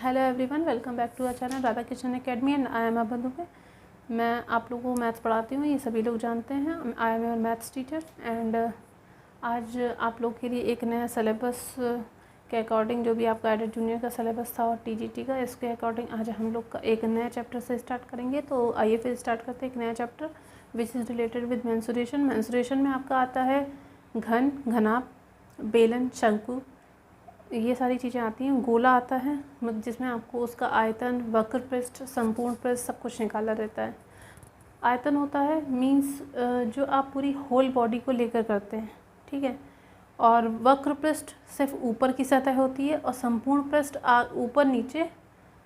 Hello everyone, welcome back to our channel Radha Kishan academy and I am अबंधु पे। मैं आप लोगों को मैथ्स पढ़ाती हूँ, ये सभी लोग जानते हैं। I am your maths teacher and आज आप लोग के लिए एक नया सिलेबस के अकॉर्डिंग, जो भी आपका एडेड जूनियर का सिलेबस था और टीजीटी का, इसके अकॉर्डिंग आज हम लोग का एक नया चैप्टर से स्टार्ट करेंगे। तो आइए फिर स्टार्ट करते हैं एक नया chapter which is related with mensuration. Mensuration में आपका आता है घन, घनाभ, बेलन, शंकु, ये सारी चीज़ें आती हैं। गोला आता है जिसमें आपको उसका आयतन, वक्र पृष्ठ, संपूर्ण पृष्ठ सब कुछ निकाला रहता है। आयतन होता है मींस जो आप पूरी होल बॉडी को लेकर करते हैं, ठीक है। और वक्र पृष्ठ सिर्फ ऊपर की सतह होती है और संपूर्ण पृष्ठ ऊपर नीचे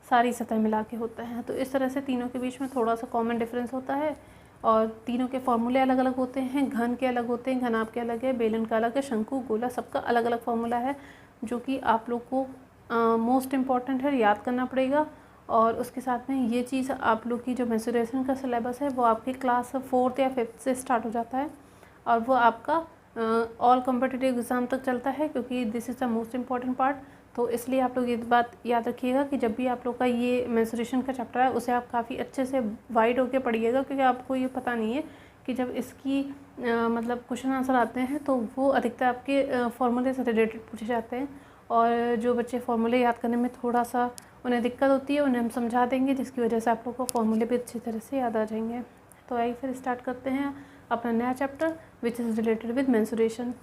सारी सतह मिला के होता है। तो इस तरह से तीनों के बीच में थोड़ा सा कॉमन डिफरेंस होता है और तीनों के फॉर्मूले अलग अलग होते हैं। घन के अलग होते हैं, घनाभ के अलग है, बेलन का अलग है, शंकु, गोला सबका अलग अलग फॉर्मूला है, जो कि आप लोग को मोस्ट इम्पॉर्टेंट है, याद करना पड़ेगा। और उसके साथ में ये चीज़ आप लोग की जो मेंसुरेशन का सिलेबस है वो आपकी क्लास 4th या 5th से स्टार्ट हो जाता है और वो आपका ऑल कॉम्पिटिटिव एग्ज़ाम तक चलता है, क्योंकि this is the most important part. तो इसलिए आप लोग ये बात याद रखिएगा कि जब भी आप लोग का ये मेंसुरेशन का चैप्टर है उसे आप काफ़ी अच्छे से वाइड होकर पढ़िएगा, क्योंकि आपको ये पता नहीं है कि जब इसकी मतलब क्वेश्चन आंसर आते हैं तो वो अधिकतर आपके फार्मूले से रिलेटेड पूछे जाते हैं। और जो बच्चे फार्मूले याद करने में थोड़ा सा उन्हें दिक्कत होती है, उन्हें हम समझा देंगे, जिसकी वजह से आप लोग को फार्मूले भी अच्छी तरह से याद आ जाएंगे। तो आइए फिर स्टार्ट करते हैं अपना नया chapter which is related with mensuration.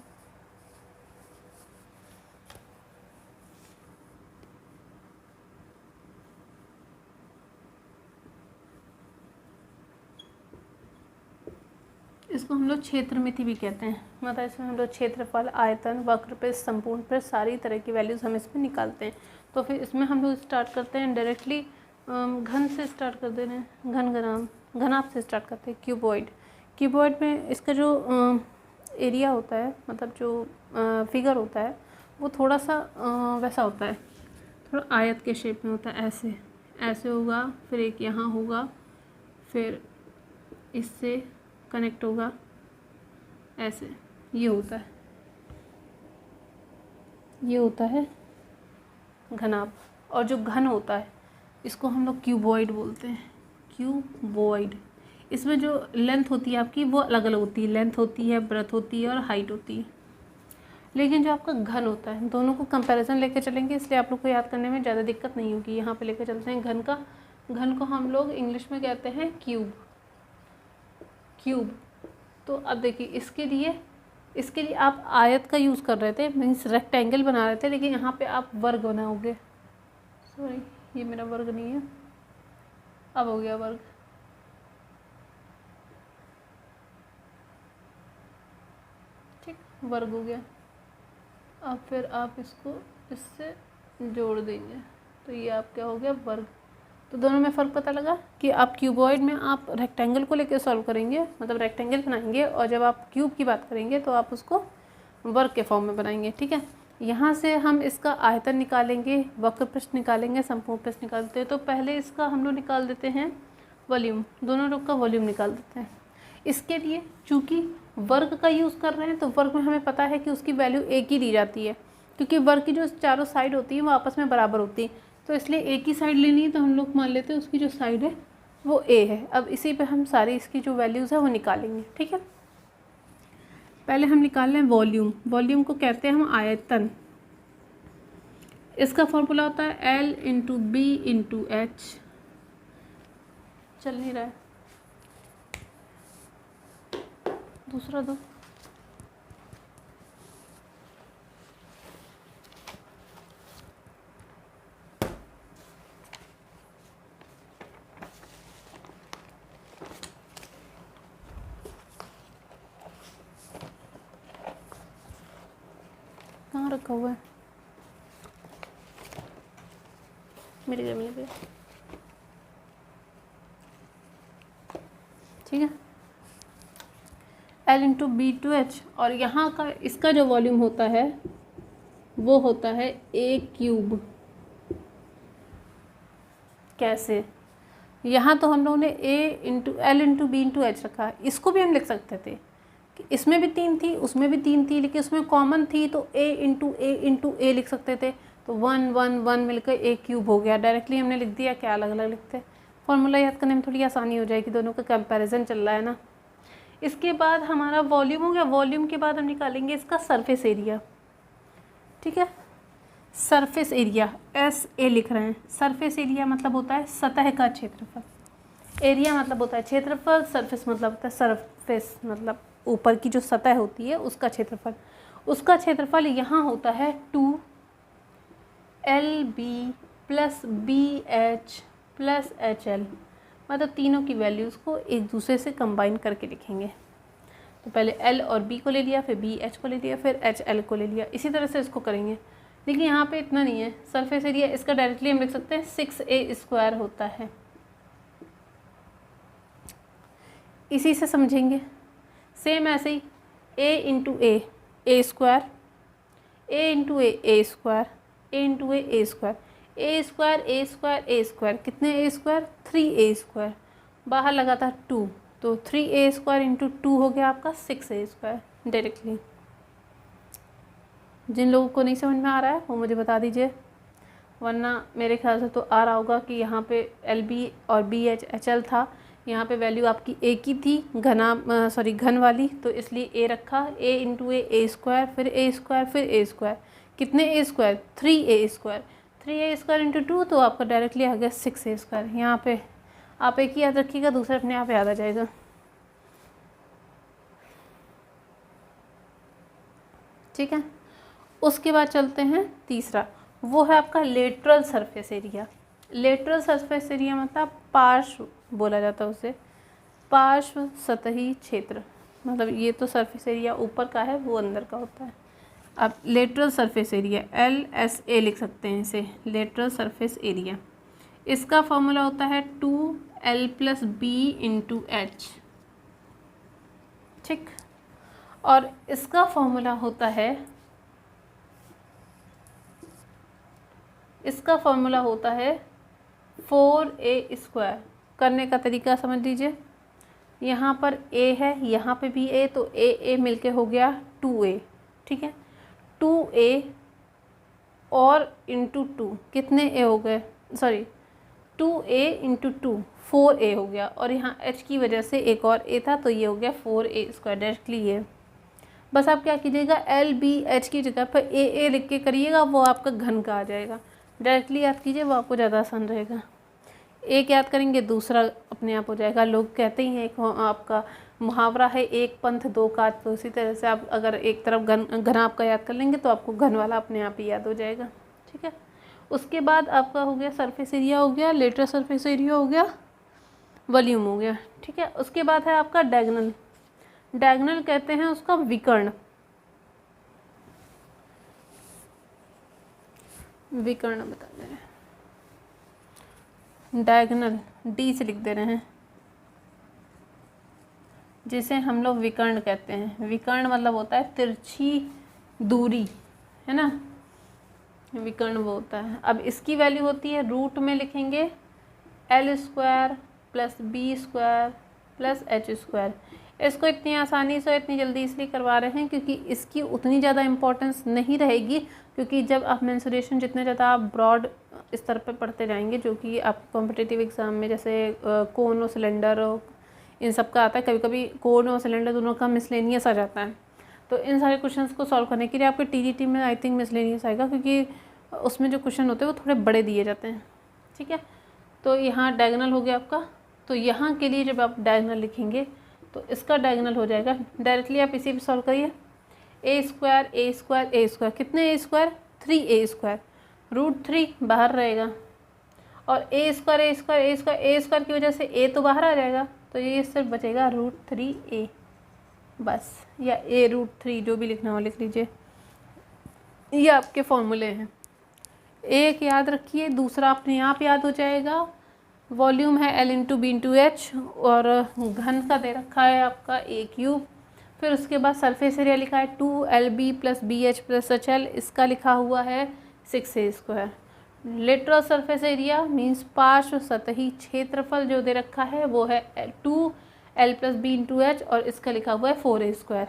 इसको हम लोग क्षेत्रमिति भी कहते हैं, मतलब इसमें हम लोग क्षेत्रफल, आयतन, वक्र पृष्ठ, संपूर्ण पृष्ठ सारी तरह की वैल्यूज़ हम इसमें निकालते हैं। तो फिर इसमें हम लोग स्टार्ट करते हैं डायरेक्टली घन से स्टार्ट कर दे रहे हैं, घन, घनाभ से स्टार्ट करते हैं। क्यूबॉइड, क्यूबॉइड में इसका जो एरिया होता है, मतलब जो फिगर होता है वो थोड़ा सा वैसा होता है, थोड़ा आयत के शेप में होता है। ऐसे ऐसे होगा, फिर एक यहाँ होगा, फिर इससे कनेक्ट होगा, ऐसे ये होता है, ये होता है घनाभ। और जो घन होता है इसको हम लोग क्यूबॉइड बोलते हैं, क्यूबॉइड। इसमें जो लेंथ होती है आपकी वो अलग अलग होती है, लेंथ होती है, ब्रेथ होती है और हाइट होती है। लेकिन जो आपका घन होता है, दोनों को कंपैरिजन लेके चलेंगे, इसलिए आप लोग को याद करने में ज़्यादा दिक्कत नहीं होगी। यहाँ पे लेके चलते हैं घन का। घन को हम लोग इंग्लिश में कहते हैं क्यूब, क्यूब। तो अब देखिए इसके लिए आप आयत का यूज़ कर रहे थे, मीन्स रेक्टेंगल बना रहे थे, लेकिन यहाँ पे आप वर्ग बनाओगे। सॉरी, ये मेरा वर्ग नहीं है, अब हो गया वर्ग। ठीक, वर्ग हो गया। अब फिर आप इसको इससे जोड़ देंगे तो ये आप क्या हो गया, वर्ग। तो दोनों में फ़र्क पता लगा कि आप क्यूबॉइड में आप रेक्टेंगल को लेकर सॉल्व करेंगे, मतलब रेक्टेंगल बनाएंगे, और जब आप क्यूब की बात करेंगे तो आप उसको वर्ग के फॉर्म में बनाएंगे, ठीक है। यहाँ से हम इसका आयतन निकालेंगे, वक्र पृष्ठ निकालेंगे, संपूर्ण पृष्ठ निकालते हैं। तो पहले इसका हम लोग निकाल देते हैं वॉल्यूम, दोनों लोग का वॉल्यूम निकाल देते हैं। इसके लिए चूँकि वर्ग का यूज़ कर रहे हैं तो वर्ग में हमें पता है कि उसकी वैल्यू एक ही दी जाती है, क्योंकि वर्ग की जो चारों साइड होती है वो आपस में बराबर होती है, तो इसलिए एक ही साइड लेनी है। तो हम लोग मान लेते हैं उसकी जो साइड है वो ए है। अब इसी पे हम सारी इसकी जो वैल्यूज़ है वो निकालेंगे, ठीक है। पहले हम निकाल लें वॉल्यूम। वॉल्यूम को कहते हैं हम आयतन। इसका फॉर्मूला होता है L into b into h. चल नहीं रहा है, दूसरा दो। कहाँ रखा हुआ है, मेरी ज़मीन पे, ठीक है। L into b to h, और यहाँ का इसका जो वॉल्यूम होता है वो होता है ए क्यूब। कैसे, यहाँ तो हम लोगों ने L into b into h रखा है, इसको भी हम लिख सकते थे कि इसमें भी 3 थी, उसमें भी 3 थी, लेकिन उसमें कॉमन थी तो A इंटू ए लिख सकते थे। तो 1 1 1 मिलकर ए क्यूब हो गया। डायरेक्टली हमने लिख दिया, क्या अलग अलग लिखते हैं। फॉर्मूला याद करने में थोड़ी आसानी हो जाएगी, दोनों का कंपैरिजन चल रहा है ना। इसके बाद हमारा वॉल्यूम हो गया। वॉल्यूम के बाद हम निकालेंगे इसका सरफेस एरिया, ठीक है। सरफेस एरिया SA लिख रहे हैं। सरफेस एरिया मतलब होता है सतह का क्षेत्रफल, एरिया मतलब होता है क्षेत्रफल, सरफेस मतलब होता है सरफेस मतलब ऊपर की जो सतह होती है उसका क्षेत्रफल। उसका क्षेत्रफल यहाँ होता है 2LB + BH + HL, मतलब तीनों की वैल्यूज़ को एक दूसरे से कंबाइन करके लिखेंगे। तो पहले L और B को ले लिया, फिर BH को ले लिया, फिर HL को ले लिया। इसी तरह से इसको करेंगे, लेकिन यहाँ पे इतना नहीं है। सरफेस एरिया इसका डायरेक्टली हम लिख सकते हैं 6A² होता है। इसी से समझेंगे। सेम ऐसे ही A × A A², A × A A², A × A A², A² कितने A²? 3A²। बाहर लगा था 2, तो 3A² × 2 हो गया आपका 6A²। डायरेक्टली जिन लोगों को नहीं समझ में आ रहा है वो मुझे बता दीजिए, वरना मेरे ख्याल से तो आ रहा होगा कि यहाँ पे LB और BH HL था, यहाँ पे वैल्यू आपकी A की थी, घन वाली, तो इसलिए A रखा। A × A A², फिर A², फिर A², कितने A²? 3A²। 3A² × 2 तो आपका डायरेक्टली आ गया 6A²। यहाँ पे आप एक ही याद रखिएगा, दूसरा अपने आप याद आ जाएगा, ठीक है। उसके बाद चलते हैं तीसरा, वो है आपका lateral surface area. Lateral surface area मतलब पार्श्व बोला जाता है उसे, पार्श्व सतही क्षेत्र। मतलब ये तो सरफेस एरिया ऊपर का है, वो अंदर का होता है। अब लेटरल सरफेस एरिया LSA लिख सकते हैं इसे, लेटरल सरफेस एरिया। इसका फॉर्मूला होता है 2L + B × H, ठीक। और इसका फॉर्मूला होता है, इसका फॉर्मूला होता है 4A²। करने का तरीका समझ लीजिए, यहाँ पर A है, यहाँ पे भी A, तो A मिलके हो गया 2A, ठीक है। 2A और × 2 कितने A हो गए? सॉरी 2A × 2 4A हो गया, और यहाँ H की वजह से एक और A था, तो ये हो गया 4A²। डायरेक्टली ये बस आप क्या कीजिएगा, LBH की जगह पर AA लिख के करिएगा, वो आपका घन का आ जाएगा। डायरेक्टली याद कीजिए, वो आपको ज़्यादा आसान रहेगा। एक याद करेंगे, दूसरा अपने आप हो जाएगा। लोग कहते ही हैं, एक आपका मुहावरा है, एक पंथ दो काज, तो इसी तरह से आप अगर एक तरफ घन आपका याद कर लेंगे तो आपको घन वाला अपने आप ही याद हो जाएगा, ठीक है। उसके बाद आपका हो गया सरफेस एरिया, हो गया लेटरल सरफेस एरिया, हो गया वॉल्यूम, हो गया, ठीक है। उसके बाद है आपका डायगोनल। डायगोनल कहते हैं उसका विकर्ण, विकर्ण बता दे रहे हैं, डायगोनल D से लिख दे रहे हैं, जिसे हम लोग विकर्ण कहते हैं। विकर्ण मतलब होता है तिरछी दूरी, है ना, विकर्ण वो होता है। अब इसकी वैल्यू होती है, रूट में लिखेंगे L² + B² + H²। इसको इतनी आसानी से इतनी जल्दी इसलिए करवा रहे हैं क्योंकि इसकी उतनी ज़्यादा इम्पोर्टेंस नहीं रहेगी, क्योंकि जब आप मेंसुरेशन जितने ज़्यादा आप ब्रॉड स्तर पर पढ़ते जाएंगे, जो कि आप कॉम्पिटिटिव एग्ज़ाम में जैसे कोन और सिलेंडर इन सब का आता है, कभी कभी कोन और सिलेंडर दोनों का मिसलेनियस आ जाता है, तो इन सारे क्वेश्चंस को सॉल्व करने के लिए आपके TGT में आई थिंक मिसलेनियस आएगा, क्योंकि उसमें जो क्वेश्चन होते हैं वो थोड़े बड़े दिए जाते हैं, ठीक है। तो यहाँ डायगोनल हो गया आपका। तो यहाँ के लिए जब आप डायगोनल लिखेंगे तो इसका डायगोनल हो जाएगा, डायरेक्टली आप इसी पे सॉल्व करिए। A², कितने A²? 3A², √3 बाहर रहेगा, और A² की वजह से A तो बाहर आ जाएगा, तो ये सिर्फ बचेगा √3A बस, या A√3 जो भी लिखना हो लिख लीजिए। ये आपके फॉर्मूले हैं। एक याद रखिए, दूसरा अपने आप याद हो जाएगा। वॉल्यूम है L × B × H, और घन का दे रखा है आपका A³। फिर उसके बाद सरफेस एरिया लिखा है 2LB + BH + HL, इसका लिखा हुआ है 6A²। Lateral surface area means पार्श्व सतही क्षेत्रफल जो दे रखा है वो है 2L + B × H, और इसका लिखा हुआ है 4A²।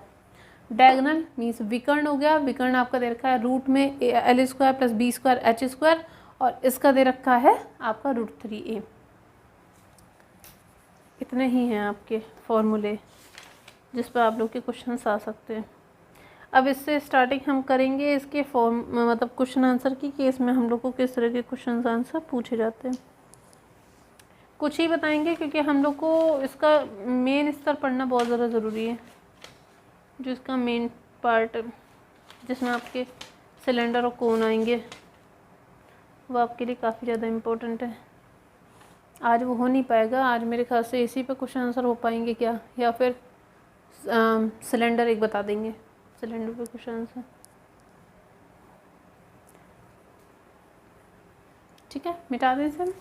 डायगोनल मीन्स विकर्ण हो गया, विकर्ण आपका दे रखा है रूट में l square plus b square h square, और इसका दे रखा है आपका √3a। इतने ही हैं आपके फॉर्मूले जिस पर आप लोग के क्वेश्चंस आ सकते हैं। अब इससे स्टार्टिंग हम करेंगे इसके फॉर्म मतलब क्वेश्चन आंसर की, कि इसमें हम लोग को किस तरह के क्वेश्चन आंसर पूछे जाते हैं। कुछ ही बताएंगे क्योंकि हम लोग को इसका मेन स्तर पढ़ना बहुत ज़्यादा ज़रूरी है। जो इसका मेन पार्ट जिसमें आपके सिलेंडर और कोन आएंगे वो आपके लिए काफ़ी ज़्यादा इम्पोर्टेंट है। आज वो हो नहीं पाएगा, आज मेरे ख्याल से इसी पे क्वेश्चन आंसर हो पाएंगे क्या, या फिर सिलेंडर एक बता देंगे, सिलेंडर पे क्वेश्चन आंसर। ठीक है, मिटा दें इसे।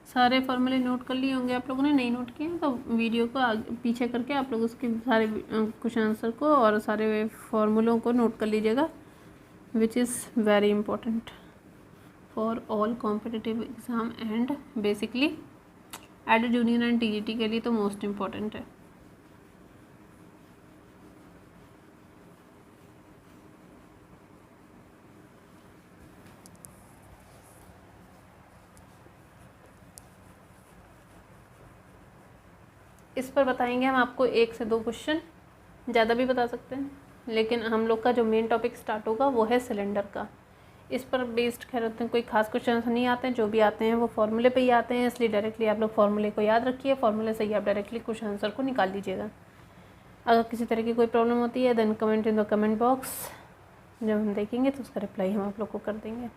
सारे फॉर्मूले नोट कर लिए होंगे आप लोगों ने, नहीं नोट किए तो वीडियो को आगे पीछे करके आप लोग उसके सारे क्वेश्चन आंसर को और सारे फॉर्मूलों को नोट कर लीजिएगा, which is very important for all competitive exam and basically aided union and TGT के लिए तो मोस्ट इम्पॉर्टेंट है। इस पर बताएंगे हम आपको 1 से 2 क्वेश्चन, ज़्यादा भी बता सकते हैं, लेकिन हम लोग का जो मेन टॉपिक स्टार्ट होगा वो है सिलेंडर का। इस पर बेस्ड खैर कोई खास क्वेश्चन नहीं आते हैं, जो भी आते हैं वो फॉर्मूले पे ही आते हैं, इसलिए डायरेक्टली आप लोग फॉर्मूले को याद रखिए, फॉर्मूले से ही आप डायरेक्टली क्वेश्चन आंसर को निकाल लीजिएगा। अगर किसी तरह की कोई प्रॉब्लम होती है then comment in the comment box, जब हम देखेंगे तो उसका रिप्लाई हम आप लोग को कर देंगे।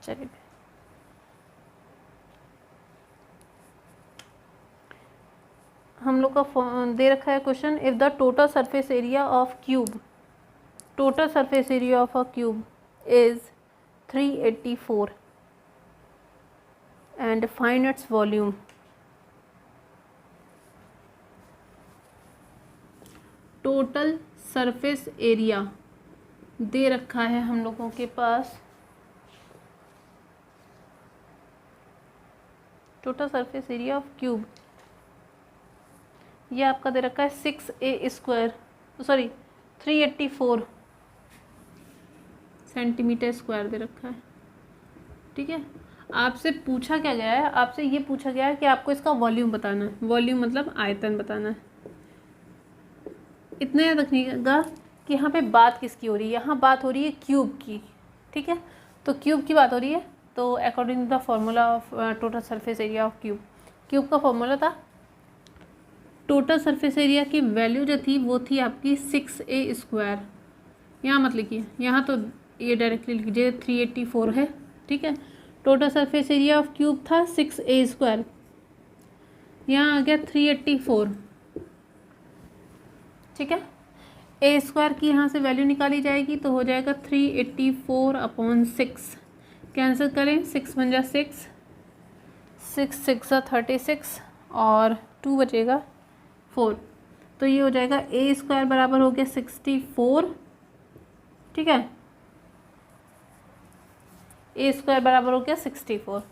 चलिए, हम लोग का दे रखा है question, if the total surface area of cube, total surface area of a cube is 384 and find its volume. Total surface area दे रखा है हम लोगों के पास, total surface area of cube, ये आपका दे रखा है 6a square, sorry 384 centimetre square दे रखा है। ठीक है, आपसे पूछा क्या गया है, आपसे ये पूछा गया है कि आपको इसका वॉल्यूम बताना है, वॉल्यूम मतलब आयतन बताना है। इतना याद रखिएगा कि यहाँ पे बात किसकी हो रही है, यहाँ बात हो रही है क्यूब की। ठीक है, तो क्यूब की बात हो रही है, तो according to the formula of total surface area of cube, cube का फॉर्मूला था, टोटल सरफेस एरिया की वैल्यू जो थी वो थी आपकी 6a स्क्वायर। यहाँ मत लिखिए, यहाँ तो ये डायरेक्टली लिख लीजिए 384 है। ठीक है, total surface area of cube था 6a स्क्वायर, यहाँ आ गया 384। ठीक है, ए स्क्वायर की यहाँ से वैल्यू निकाली जाएगी तो हो जाएगा 384/6, कैंसिल करें 6 बन जा 6, 6 6 36 और 2 बचेगा 4, तो ये हो जाएगा ए स्क्वायर बराबर हो गया 64। ठीक है, ए स्क्वायर बराबर हो गया 64।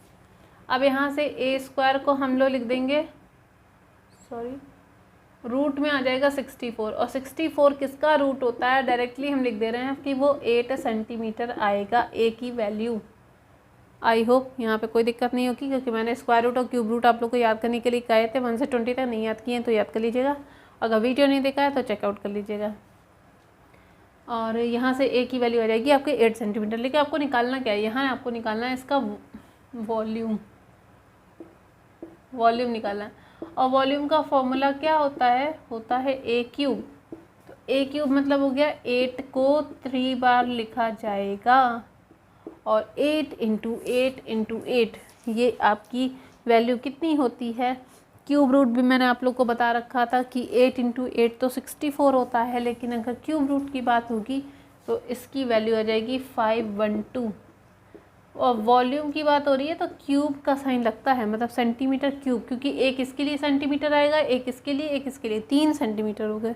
अब यहाँ से ए स्क्वायर को हम लोग लिख देंगे, सॉरी रूट में आ जाएगा 64, और 64 किसका रूट होता है, डायरेक्टली हम लिख दे रहे हैं कि वो 8 सेंटीमीटर आएगा ए की वैल्यू। आई होप यहाँ पे कोई दिक्कत नहीं होगी, क्योंकि मैंने स्क्वायर रूट और क्यूब रूट आप लोग को याद करने के लिए कहे थे, 1 से 20 तक नहीं याद किए हैं तो याद कर लीजिएगा, अगर वीडियो नहीं देखा है तो चेकआउट कर लीजिएगा। और यहाँ से ए की वैल्यू आ जाएगी आपके 8 सेंटीमीटर, लेकिन आपको निकालना क्या है, यहाँ आपको निकालना है इसका वॉल्यूम, वॉल्यूम निकालना है। और वॉल्यूम का फॉर्मूला क्या होता है ए क्यूब, तो ए क्यूब मतलब हो गया 8 को 3 बार लिखा जाएगा, और 8 × 8 × 8 ये आपकी वैल्यू कितनी होती है। क्यूब रूट भी मैंने आप लोग को बता रखा था कि 8 × 8 तो 64 होता है, लेकिन अगर क्यूब रूट की बात होगी तो इसकी वैल्यू आ जाएगी 512। और वॉल्यूम की बात हो रही है तो क्यूब का साइन लगता है, मतलब सेंटीमीटर क्यूब, क्योंकि एक इसके लिए सेंटीमीटर आएगा, एक इसके लिए, एक इसके लिए, 3 सेंटीमीटर हो गए।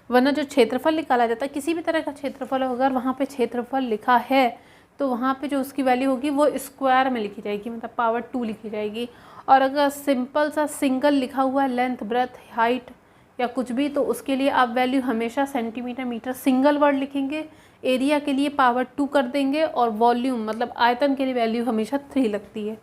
वरना जो क्षेत्रफल निकाला जाता है, किसी भी तरह का क्षेत्रफल अगर वहाँ पे क्षेत्रफल लिखा है तो वहाँ पे जो उसकी वैल्यू होगी वो स्क्वायर में लिखी जाएगी, मतलब पावर 2 लिखी जाएगी। और अगर सिंपल सा सिंगल लिखा हुआ है, लेंथ ब्रेथ हाइट या कुछ भी, तो उसके लिए आप वैल्यू हमेशा सेंटीमीटर मीटर सिंगल वर्ड लिखेंगे, एरिया के लिए पावर 2 कर देंगे, और वॉल्यूम मतलब आयतन के लिए वैल्यू हमेशा 3 लगती है।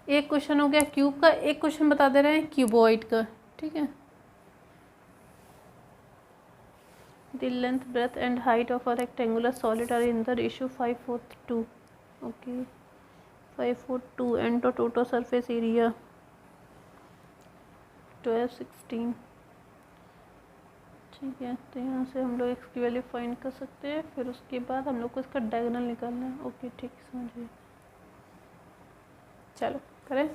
एक क्वेश्चन हो गया क्यूब का, एक क्वेश्चन बता दे रहे हैं क्यूबॉइड का, ठीक है। The length, breadth and height of a rectangular solid are in the ratio 5:2. Okay, 5:2 and the total surface area 1216. ठीक है, तो यहाँ से हम लोग x की वैल्यू फाइंड कर सकते हैं, फिर उसके बाद हम लोग को इसका डायगोनल निकालना है। ओके ठीक, समझिए, चलो करें।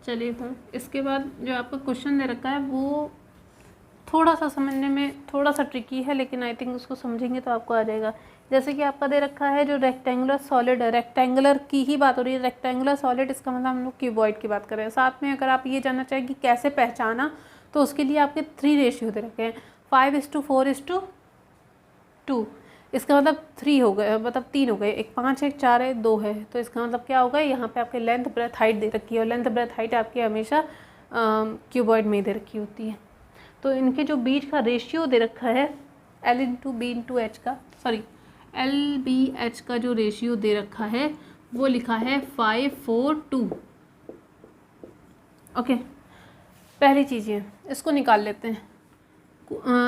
चलिए फिर इसके बाद जो आपका क्वेश्चन दे रखा है वो थोड़ा सा समझने में थोड़ा सा ट्रिकी है, लेकिन आई थिंक उसको समझेंगे तो आपको आ जाएगा। जैसे कि आपका दे रखा है जो रेक्टेंगुलर सॉलिड है, रेक्टेंगुलर की ही बात हो रही है, रेक्टेंगुलर सॉलिड, इसका मतलब हम लोग क्यूबॉइड की बात कर रहे हैं। साथ में अगर आप ये जानना चाहें कि कैसे पहचाना, तो उसके लिए आपके 3 रेशियो दे रखे हैं, 5:4:2। इसका मतलब 3 हो गए, मतलब 3 हो गए, एक 5 है, एक 4 है, 2 है, तो इसका मतलब क्या होगा, यहाँ पे आपके लेंथ ब्रेथ हाइट दे रखी है, और लेंथ ब्रेथ हाइट आपकी हमेशा क्यूबॉइड में दे रखी होती है। तो इनके जो बीच का रेशियो दे रखा है L/B/H का, सॉरी LBH का जो रेशियो दे रखा है वो लिखा है 5:4:2। ओके, पहली चीज़ ये, इसको निकाल लेते हैं।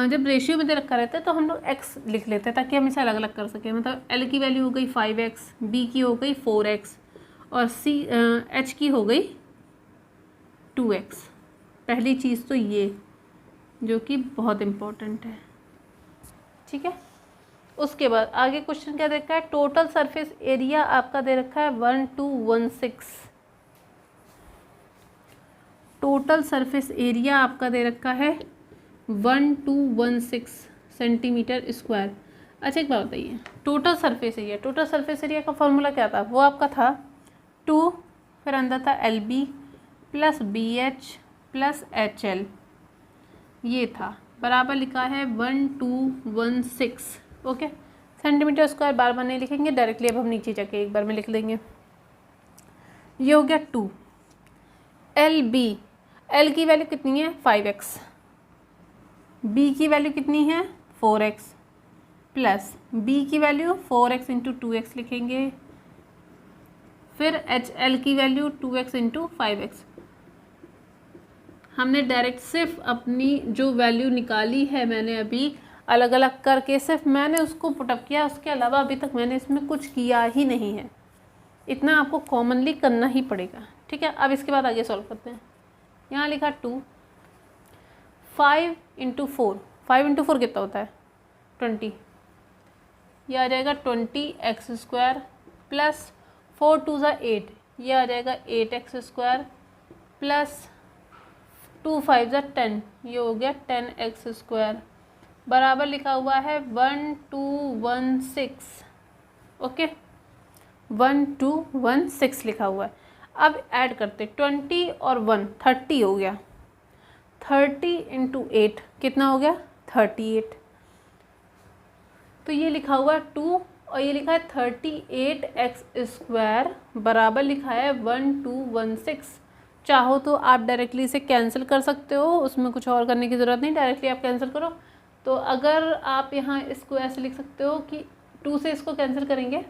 जब रेशियो में दे रखा रहता है तो हम लोग x लिख लेते हैं ताकि हम इसे अलग अलग कर सकें। मतलब L की वैल्यू हो गई 5x, B की हो गई 4x और H की हो गई 2x। पहली चीज़ तो ये, जो कि बहुत इम्पोर्टेंट है, ठीक है। उसके बाद आगे क्वेश्चन क्या दे रखा है, टोटल सरफेस एरिया आपका दे रखा है 1216। टोटल सरफेस एरिया आपका दे रखा है 1216 सेंटीमीटर स्क्वायर। अच्छा एक बात बताइए, टोटल सरफेस एरिया का फॉर्मूला क्या था, वो आपका था 2, फिर अंदर था LB plus BH plus HL, ये था, बराबर लिखा है 1216। ओके, सेंटीमीटर स्क्वायर बार बार नहीं लिखेंगे डायरेक्टली, अब हम नीचे जाके एक बार में लिख लेंगे। ये हो गया 2। LB, L की वैल्यू कितनी है 5x, B की वैल्यू कितनी है 4x, प्लस B की वैल्यू 4x इंटू 2x लिखेंगे, फिर HL की वैल्यू 2x इंटू 5x। हमने डायरेक्ट सिर्फ अपनी जो वैल्यू निकाली है मैंने अभी अलग अलग करके सिर्फ मैंने उसको पुटअप किया, उसके अलावा अभी तक मैंने इसमें कुछ किया ही नहीं है। इतना आपको कॉमनली करना ही पड़ेगा, ठीक है। अब इसके बाद आगे सॉल्व करते हैं। यहाँ लिखा 2, 5 इंटू 4, 5 इंटू 4 कितना होता है 20, ये आ जाएगा 20x स्क्वायर प्लस 4 2 ज़ा 8, ये आ जाएगा 8x स्क्वायर प्लस 2 5 ज़ा 10, ये हो गया 10x स्क्वायर, बराबर लिखा हुआ है 1216। ओके, 1216 लिखा हुआ है। अब ऐड करते 20 और 1 30 हो गया, 30 इंटू 8 कितना हो गया 38। तो ये लिखा हुआ है 2 और ये लिखा है 38x स्क्वायर, बराबर लिखा है 1216। चाहो तो आप डायरेक्टली इसे कैंसिल कर सकते हो, उसमें कुछ और करने की ज़रूरत नहीं, डायरेक्टली आप कैंसिल करो। तो अगर आप यहाँ इसको ऐसे लिख सकते हो कि 2 से इसको कैंसिल करेंगे,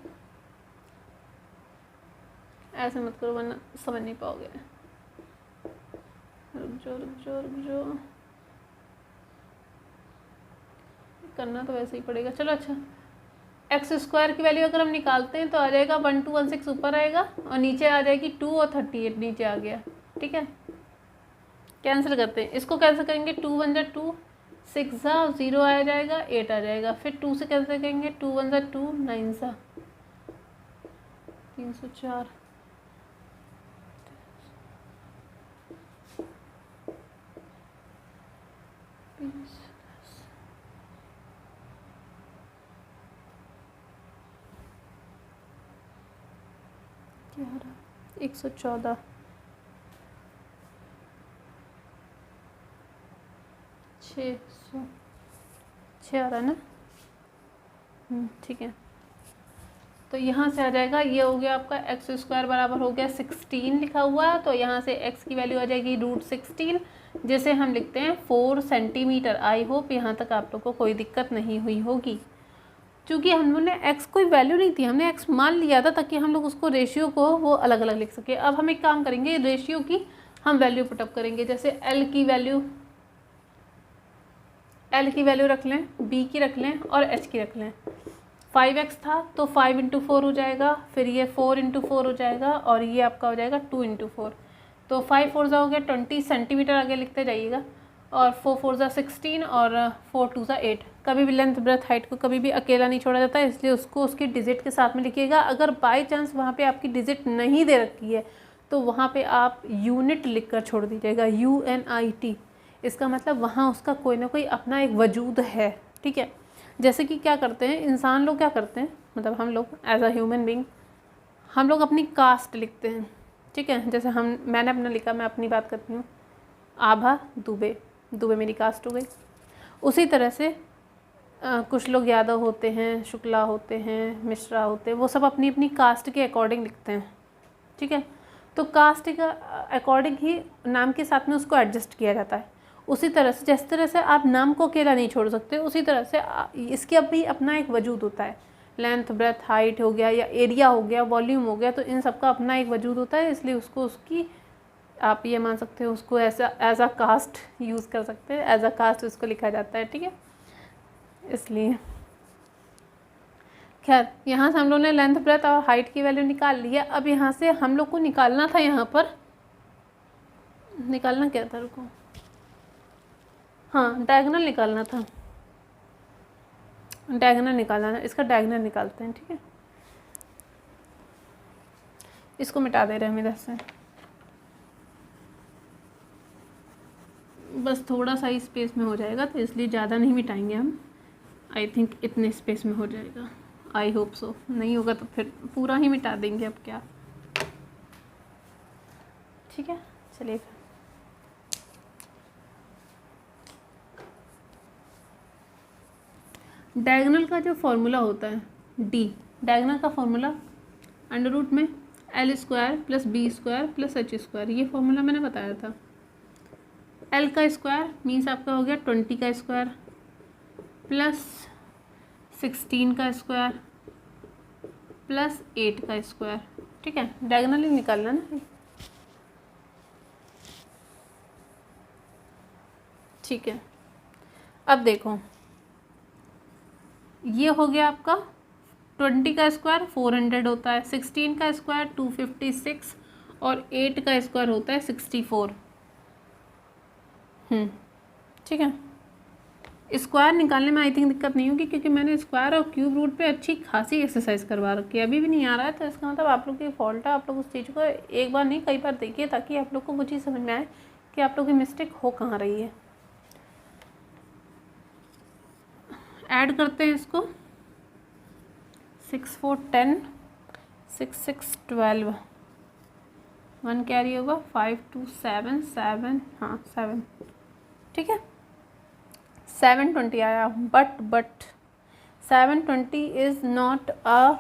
ऐसे मत करो वरना समझ नहीं पाओगे। रुक जाओ करना तो वैसे ही पड़ेगा। चलो अच्छा, एक्स स्क्वायर की वैल्यू अगर हम निकालते हैं तो आ जाएगा 1216 ऊपर आएगा और नीचे आ जाएगी 2 और 38 नीचे आ गया। ठीक है, कैंसिल करते हैं, इसको कैंसिल करेंगे 2 1 जा 2, 6 जा 0 आ जाएगा, 8 आ जाएगा, फिर 2 से कैंसिल करेंगे 2 1 जा 2, 9 जा 304, क्या आ रहा 114, 606 आ रहा है ना। ठीक है, तो यहाँ से आ जाएगा, ये हो गया आपका एक्स स्क्वायर बराबर हो गया 16 लिखा हुआ है, तो यहाँ से x की वैल्यू आ जाएगी √16, जिसे हम लिखते हैं 4 सेंटीमीटर। आई होप यहाँ तक आप लोग को कोई दिक्कत नहीं हुई होगी। क्योंकि हम लोग ने x कोई वैल्यू नहीं थी, हमने x मान लिया था ताकि हम लोग उसको रेशियो को वो अलग अलग लिख सके। अब हम एक काम करेंगे, रेशियो की हम वैल्यू पुटअप करेंगे। जैसे l की वैल्यू रख लें, b की रख लें और h की रख लें। 5x था तो 5 × 4 हो जाएगा, फिर ये 4 × 4 हो जाएगा और ये आपका हो जाएगा 2 × 4। तो 5 4 हो गया 20 सेंटीमीटर, आगे लिखते जाइएगा, और 4 4 16 और 4 2 8। कभी भी लेंथ ब्रेथ हाइट को कभी भी अकेला नहीं छोड़ा जाता है, इसलिए उसको उसकी डिजिट के साथ में लिखिएगा। अगर बाई चांस वहाँ पे आपकी डिजिट नहीं दे रखी है तो वहाँ पे आप यूनिट लिख कर छोड़ दीजिएगा, UNIT। इसका मतलब वहाँ उसका कोई ना कोई अपना एक वजूद है। ठीक है, जैसे कि क्या करते हैं इंसान लोग, क्या करते हैं मतलब हम लोग एज अ ह्यूमन बीइंग, हम लोग अपनी कास्ट लिखते हैं। ठीक है, जैसे मैंने अपना लिखा, मैं अपनी बात करती हूँ, आभा दुबे, दुबे मेरी कास्ट हो गई। उसी तरह से कुछ लोग यादव होते हैं, शुक्ला होते हैं, मिश्रा होते हैं, वो सब अपनी अपनी कास्ट के अकॉर्डिंग लिखते हैं। ठीक है, तो कास्ट के अकॉर्डिंग ही नाम के साथ में उसको एडजस्ट किया जाता है। उसी तरह से जिस तरह से आप नाम को अकेला नहीं छोड़ सकते, उसी तरह से इसके भी अपना एक वजूद होता है। लेंथ ब्रेथ हाइट हो गया, या एरिया हो गया, वॉल्यूम हो गया, तो इन सब का अपना एक वजूद होता है। इसलिए उसको उसकी आप ये मान सकते हो, उसको ऐसा एज अ कास्ट यूज़ कर सकते हैं, एज अ कास्ट उसको लिखा जाता है। ठीक है, इसलिए खैर यहाँ से हम लोग ने लेंथ ब्रेथ और हाइट की वैल्यू निकाल ली है। अब यहाँ से हम लोग को निकालना था, यहाँ पर निकालना क्या था, रुको, हाँ डायगोनल निकालना था, डायगोनल निकालना है। इसका डायगोनल निकालते हैं। ठीक है, इसको मिटा दे रहे हैं इधर से, बस थोड़ा सा ही स्पेस में हो जाएगा, तो इसलिए ज़्यादा नहीं मिटाएंगे हम। आई थिंक इतने स्पेस में हो जाएगा, आई होप सो। नहीं होगा तो फिर पूरा ही मिटा देंगे, अब क्या। ठीक है, चलिए फिर डायगोनल का जो फॉर्मूला होता है D, डायगोनल का फॉर्मूला √ में L² + B² + H², ये फॉर्मूला मैंने बताया था। L का स्क्वायर मीन्स आपका हो गया 20 का स्क्वायर प्लस 16 का स्क्वायर प्लस 8 का स्क्वायर। ठीक है, डायगोनल ही निकालना ना। ठीक है, अब देखो, ये हो गया आपका 20 का स्क्वायर 400 होता है, 16 का स्क्वायर 256 और 8 का स्क्वायर होता है 64। ठीक है, स्क्वायर निकालने में आई थिंक दिक्कत नहीं होगी, क्योंकि मैंने स्क्वायर और क्यूब रूट पे अच्छी खासी एक्सरसाइज करवा रखी है। अभी भी नहीं आ रहा है तो इसका मतलब आप लोग की फॉल्ट है। आप लोग उस चीज़ को एक बार नहीं कई बार देखिए, ताकि आप लोग को वो चीज़ समझ में आए कि आप लोग की मिस्टेक हो कहाँ रही है। ऐड करते हैं इसको, 6 4 10, 6 6 12, 1 कैरी होगा, 5 2 7 7, हाँ 7। ठीक है, 720 आया, but 720 is not a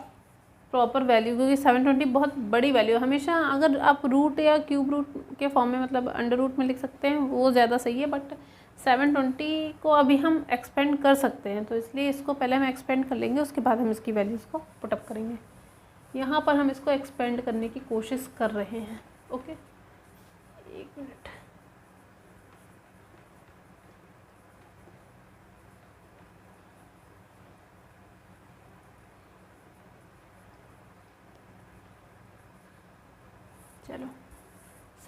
proper value, क्योंकि 720 बहुत बड़ी वैल्यू है। हमेशा अगर आप रूट या क्यूब रूट के फॉर्म में, मतलब अंडर रूट में लिख सकते हैं, वो ज़्यादा सही है। बट 720 को अभी हम एक्सपेंड कर सकते हैं, तो इसलिए इसको पहले हम एक्सपेंड कर लेंगे, उसके बाद हम इसकी वैल्यूज़ को पुटअप करेंगे। यहाँ पर हम इसको एक्सपेंड करने की कोशिश कर रहे हैं। ओके, एक मिनट, चलो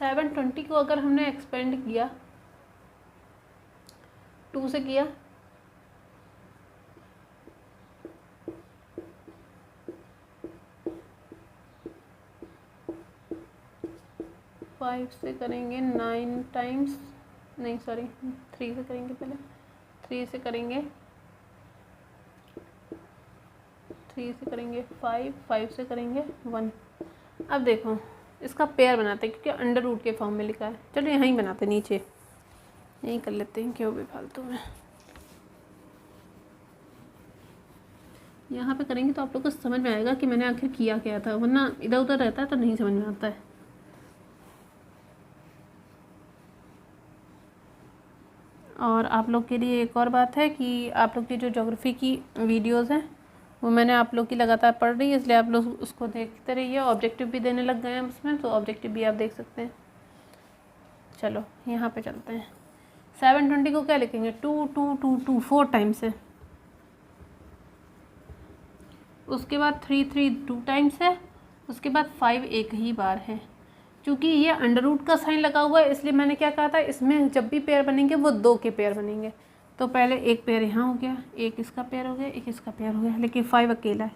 720 को अगर हमने एक्सपेंड किया 2 से किया, फाइव से करेंगे 9 टाइम्स, नहीं सॉरी 3 से करेंगे, पहले 3 से करेंगे, 3 से करेंगे 5, 5 से करेंगे 1। अब देखो इसका पेयर बनाते हैं क्योंकि अंडर रूट के फॉर्म में लिखा है। चलो यहाँ ही बनाते, नीचे यहीं कर लेते हैं, क्यों भी फालतू में। यहाँ पे करेंगे तो आप लोग को समझ में आएगा कि मैंने आखिर किया क्या था, वरना इधर उधर रहता है तो नहीं समझ में आता है। और आप लोग के लिए एक और बात है कि आप लोग की जो ज्योग्राफी की वीडियोस हैं वो मैंने आप लोग की लगातार पढ़ रही है, इसलिए आप लोग उसको देखते रहिए। ऑब्जेक्टिव भी देने लग गए हैं उसमें, तो ऑब्जेक्टिव भी आप देख सकते हैं। चलो यहाँ पे चलते हैं। 720 को क्या लिखेंगे, 2 2 2 2 4 टाइम्स है। उसके बाद 3 3 2 टाइम्स है। उसके बाद 5 एक ही बार है। क्योंकि ये अंडर रूट का साइन लगा हुआ है इसलिए मैंने क्या कहा था, इसमें जब भी पेयर बनेंगे वो 2 के पेयर बनेंगे। तो पहले एक पेयर यहाँ हो गया, एक इसका पेयर हो गया, एक इसका पेयर हो गया, लेकिन 5 अकेला है।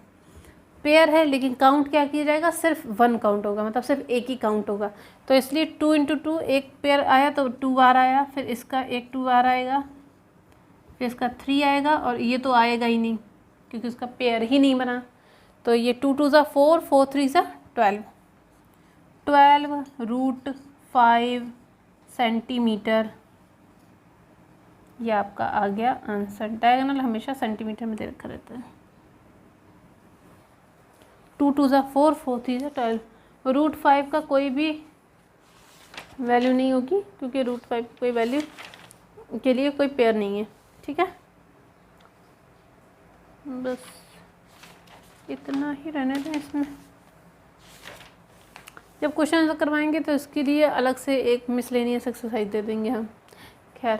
पेयर है लेकिन काउंट क्या किया जाएगा, सिर्फ 1 काउंट होगा, मतलब सिर्फ एक ही काउंट होगा। तो इसलिए 2 × 2 एक पेयर आया तो 2 बार आया, फिर इसका एक 2 बार आएगा, फिर इसका 3 आएगा, और ये तो आएगा ही नहीं क्योंकि उसका पेयर ही नहीं बना। तो ये 2 2 ज़ा 4, 4 3 ज़ा 12, 12√5 सेंटीमीटर। ये आपका आ गया आंसर। डायगोनल हमेशा सेंटीमीटर में दे रखा रहता है। 2 2 ज़ा 4, 4 3 ज़ा 12। √5 का कोई भी वैल्यू नहीं होगी क्योंकि √5 कोई वैल्यू के लिए कोई पेयर नहीं है। ठीक है, बस इतना ही रहने दें। इसमें जब क्वेश्चन आंसर करवाएंगे तो इसके लिए अलग से एक मिसलेनियस एक्सरसाइज दे देंगे हम। खैर,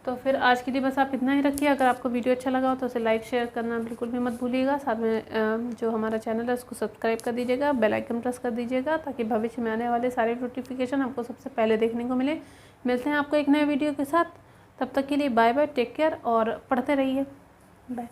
तो फिर आज के लिए बस आप इतना ही रखिए। अगर आपको वीडियो अच्छा लगा हो तो उसे लाइक शेयर करना बिल्कुल भी मत भूलिएगा। साथ में जो हमारा चैनल है उसको सब्सक्राइब कर दीजिएगा, बेल आइकन प्रेस कर दीजिएगा ताकि भविष्य में आने वाले सारे नोटिफिकेशन आपको सबसे पहले देखने को मिले। मिलते हैं आपको एक नए वीडियो के साथ, तब तक के लिए बाय बाय, टेक केयर और पढ़ते रहिए। बाय।